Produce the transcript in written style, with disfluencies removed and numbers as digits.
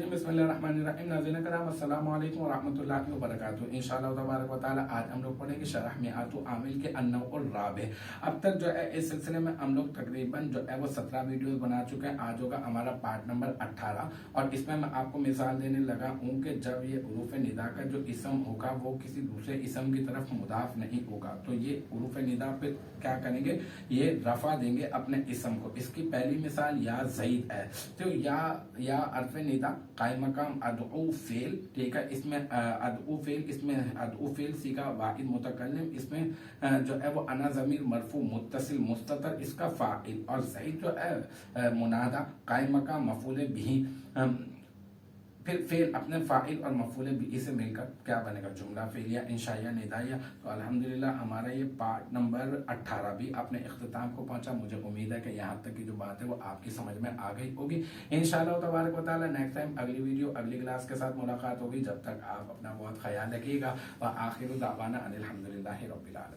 बिस्मिल्लाहिर्रहमानिर्रहीम। नाज़रीन करम अस्सलाम वालेकुम वरहमतुल्लाहि वबरकातुहू। इंशाअल्लाह तबारक व तआला आज हम लोग पढ़ेंगे शरह मिआतु आमिल के अन्नउर राबिह। अब तक जो है इस सिलसिले में हम लोग तकरीबन जो है वो 17 वीडियोस बना चुके हैं। आज होगा हमारा पार्ट नंबर 18 और इसमें मैं आपको मिसाल देने लगा हूँ कि जब ये हुरूफ निदा का जो इसम होगा वो किसी दूसरे इसम की तरफ मुदाफ नहीं होगा तो ये हुरूफ निदा पे क्या करेंगे, ये रफा देंगे अपने इसम को। इसकी पहली मिसाल या ज़ईद है, तो या अर्फ निदा कायम मकाम अदऊ फेल, ठीक है। इसमें अदऊ फेल, इसमें अदऊ फेल सीगा वाहिद मुतकल्लिम, इसमें जो है वो अना ज़मीर मरफू मुत्तसिल मुस्ततर, इसका फाइल। और ज़ईद जो है मुनादा कायम मकाम मफूल बिही, फिर फेल अपने फाइल और मफूल बिही से मिलकर क्या बनेगा, जुमला फेलिया इंशाइया निदाइया। तो अल्हम्दुलिल्लाह हमारा ये पार्ट नंबर 18 भी अपने इख्तिताम को पहुंचा। मुझे उम्मीद है कि यहाँ तक की जो बात है वो आपकी समझ में आ गई होगी। इंशाअल्लाह तबारक व तआला नेक्स्ट टाइम अगली वीडियो अगली क्लास के साथ मुलाकात होगी। जब तक आप अपना बहुत ख्याल रखिएगा। व आखिर दावाना अनिल हम्दुलिल्लाहि रब्बिल आलमीन।